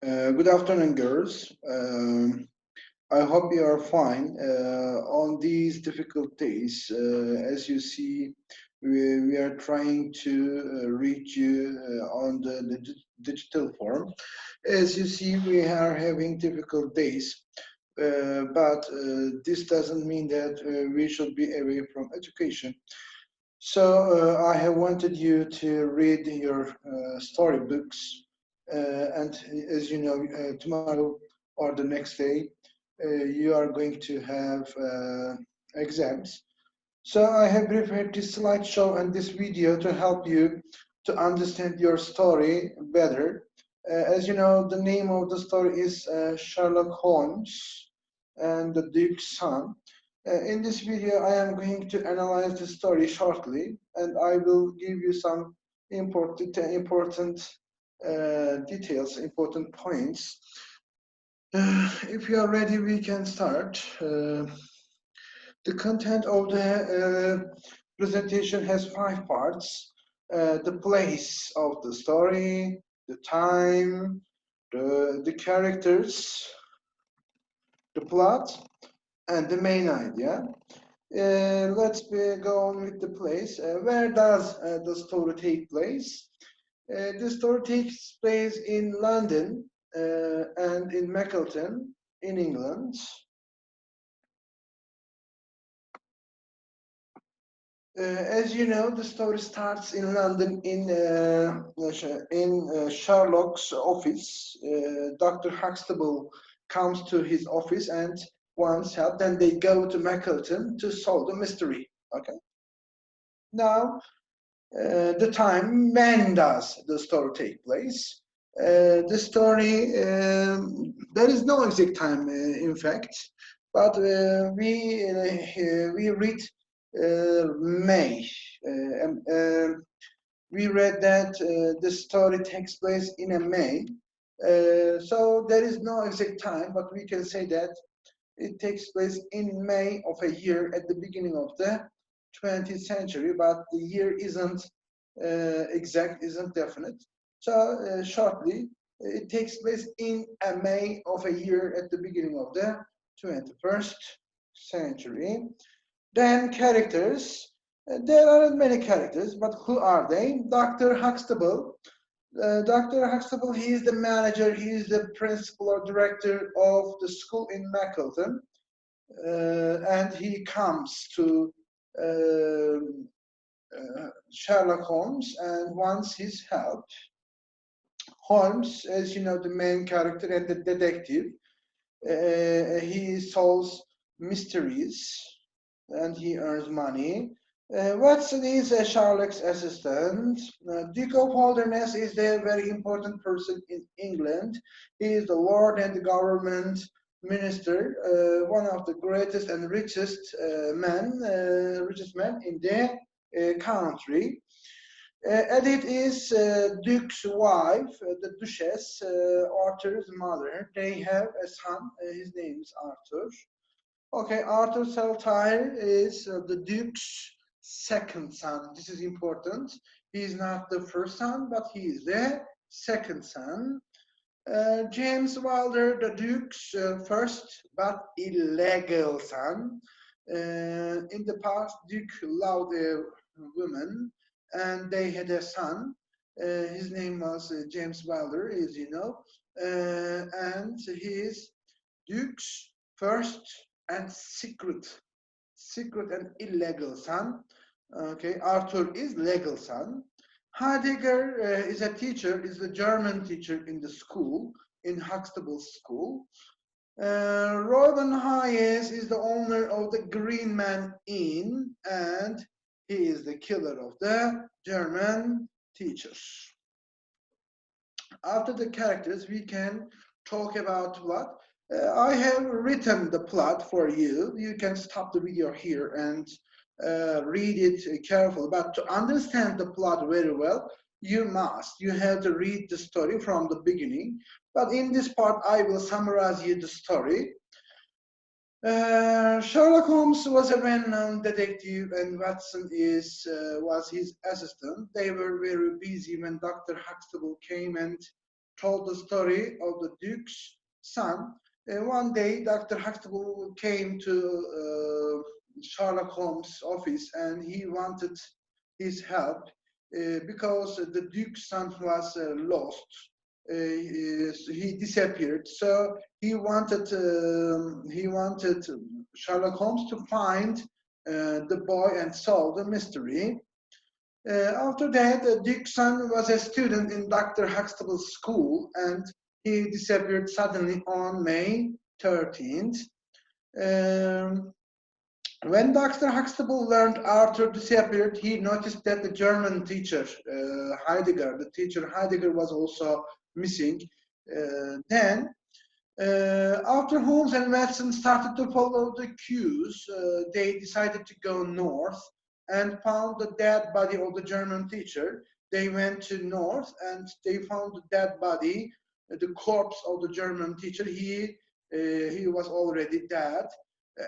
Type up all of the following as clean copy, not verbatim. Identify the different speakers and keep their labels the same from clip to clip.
Speaker 1: Good afternoon, girls. I hope you are fine on these difficult days. As you see, we are trying to reach you on the digital form. As you see, we are having difficult days, but this doesn't mean that we should be away from education. So I have wanted you to read your storybooks, and as you know, tomorrow or the next day, you are going to have exams. So I have prepared this slideshow and this video to help you to understand your story better. As you know, the name of the story is Sherlock Holmes and the Duke's Son. In this video, I am going to analyze the story shortly, and I will give you some important details, important points. If you are ready, we can start. The content of the presentation has five parts. The place of the story, the time, the characters, the plot, and the main idea. Let's go on with the place. Where does the story take place? The story takes place in London and in Maccleston, in England. As you know, the story starts in London in Sherlock's office. Dr. Huxtable comes to his office and wants help. Then they go to Maccleston to solve the mystery. Okay. Now, the time when does the story take place? The story there is no exact time, in fact, but we read May. Um, uh, we read that the story takes place in a May. So there is no exact time, but we can say that it takes place in May of a year at the beginning of the 20th century, but the year isn't exact, isn't definite. So shortly, it takes place in a May of a year at the beginning of the 21st century. Then characters. There aren't many characters, but who are they? Dr. Huxtable. Dr. Huxtable, he is the manager, he is the principal or director of the school in Maccleston, and he comes to Sherlock Holmes and wants his help. Holmes, as you know, the main character and the detective, he solves mysteries and he earns money. Watson is Sherlock's assistant. Duke of Holderness is a very important person in England. He is the Lord and the government minister, one of the greatest and richest men in the country. Edith is Duke's wife, the Duchess, Arthur's mother. They have a son. His name is Arthur. Okay, Arthur Saltire is the Duke's second son. This is important. He is not the first son, but he is the second son. James Wilder, the Duke's first but illegal son. In the past, Duke loved a woman, and they had a son. His name was James Wilder, as you know, and he is Duke's first and secret and illegal son. Okay, Arthur is legal son. Heidegger is a teacher, is a German teacher in the school, in Huxtable's school. Robin Hayes is the owner of the Green Man Inn, and he is the killer of the German teachers. After the characters, we can talk about plot. I have written the plot for you. You can stop the video here and read it carefully. But to understand the plot very well, you have to read the story from the beginning. But in this part, I will summarize you the story. Sherlock Holmes was a well-known detective, and Watson was his assistant. They were very busy when Dr. Huxtable came and told the story of the Duke's son. One day, Dr. Huxtable came to Sherlock Holmes' office and he wanted his help because the Duke's son was lost. He disappeared. So he wanted Sherlock Holmes to find the boy and solve the mystery. After that, Dick's son was a student in Dr. Huxtable's school and he disappeared suddenly on May 13th. Um, when Dr. Huxtable learned Arthur disappeared, he noticed that the German teacher, Heidegger, the teacher Heidegger was also missing. After Holmes and Watson started to follow the cues, they decided to go north and found the dead body of the German teacher. They went to north and they found the dead body, the corpse of the German teacher. He was already dead.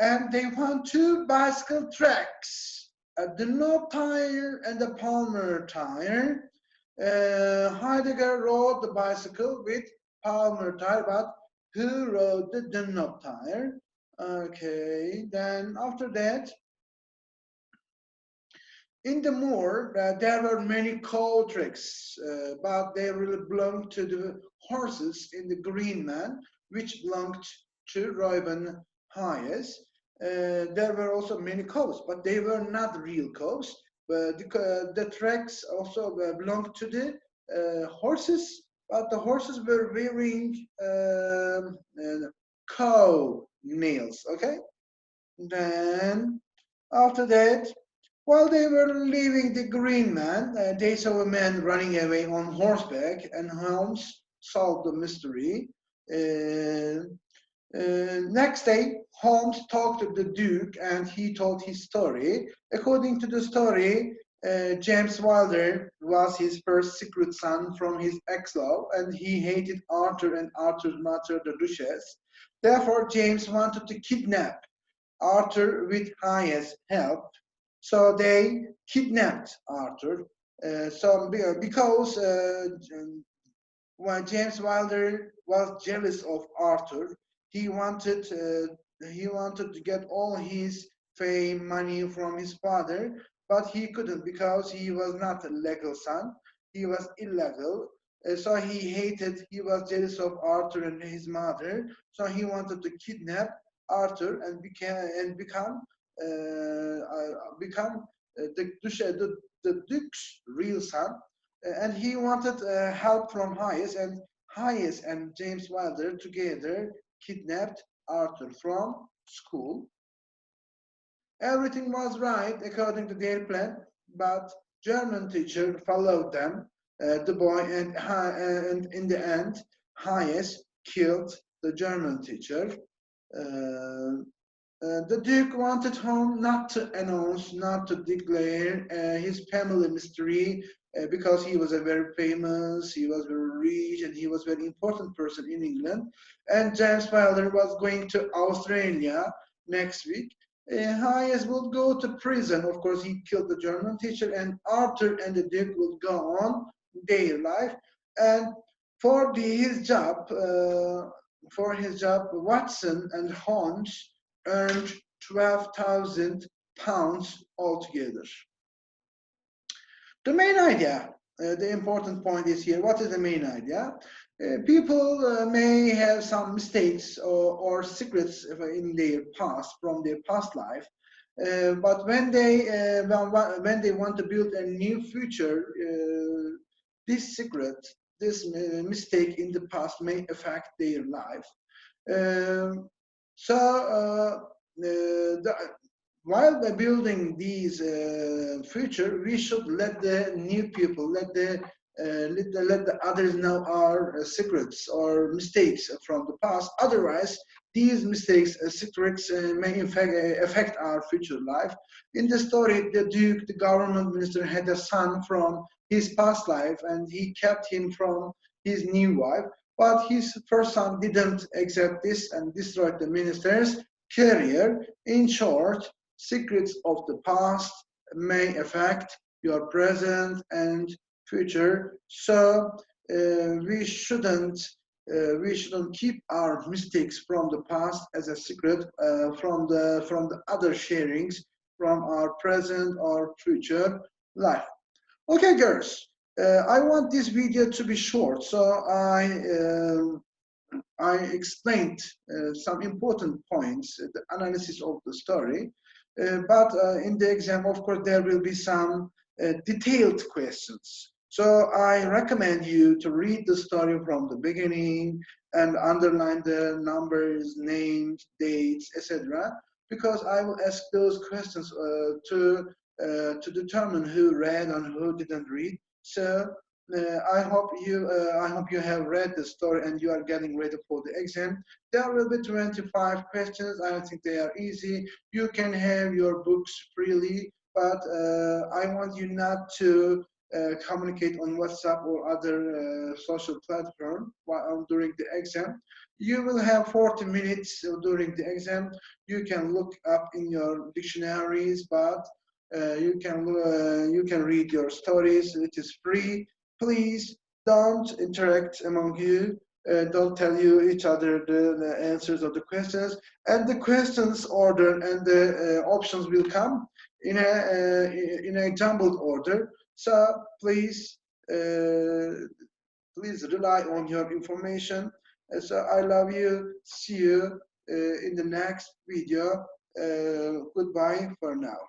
Speaker 1: And they found two bicycle tracks, the knob tire and the Palmer tire. Heidegger rode the bicycle with Palmer tire, but who rode the knob tire? Okay, then after that, in the moor, there were many cow tracks, but they really belonged to the horses in the Green Man, which belonged to Reuben Hayes. There were also many cows, but they were not real cows. But the tracks also belonged to the horses, but the horses were wearing cow nails. Okay, then after that, while they were leaving the Green Man, they saw a man running away on horseback, and Holmes solved the mystery. Next day, Holmes talked to the Duke and he told his story. According to the story, James Wilder was his first secret son from his ex-love, and he hated Arthur and Arthur's mother, the Duchess. Therefore, James wanted to kidnap Arthur with Hayes' help. So they kidnapped Arthur. Because when James Wilder was jealous of Arthur, he wanted he wanted to get all his fame, money from his father, but he couldn't because he was not a legal son. He was illegal. So he was jealous of Arthur and his mother. So he wanted to kidnap Arthur and become the Duke's real son, and he wanted help from Hayes, and Hayes and James Wilder together kidnapped Arthur from school. Everything was right according to their plan, but German teacher followed them, the boy, and in the end, Hayes killed the German teacher. Uh, the Duke wanted Holmes not to announce, not to declare his family mystery because he was a very famous, he was very rich, and he was a very important person in England. And James Wilder was going to Australia next week. Hayes would go to prison. Of course, he killed the German teacher, and Arthur and the Duke would go on their life. And for his job, Watson and Holmes earned 12,000 pounds altogether. The main idea, the important point is here, what is the main idea? People may have some mistakes or secrets in their past, from their past life, but when they want to build a new future, this secret, this mistake in the past may affect their life. Um, so, while we're building these future, we should let the new people, let the others know our secrets or mistakes from the past. Otherwise, these mistakes, secrets, may in fact affect our future life. In the story, the Duke, the government minister, had a son from his past life, and he kept him from his new wife. But his first son didn't accept this and destroyed the minister's career. In short, secrets of the past may affect your present and future. So we shouldn't keep our mistakes from the past as a secret from the other sharings from our present or future life. Okay, girls, I want this video to be short, so I explained some important points, the analysis of the story, but in the exam, of course, there will be some detailed questions. So I recommend you to read the story from the beginning and underline the numbers, names, dates, etc. Because I will ask those questions to determine who read and who didn't read. So I hope you have read the story and you are getting ready for the exam. There will be 25 questions. I think they are easy. You can have your books freely, but I want you not to communicate on WhatsApp or other social platform during the exam. You will have 40 minutes during the exam. You can look up in your dictionaries, but you can read your stories. It is free. Please don't interact among you. Don't tell you each other the answers of the questions, and the questions order and the options will come in a jumbled order. So please uh, please rely on your information. So I love you. See you in the next video. Goodbye for now.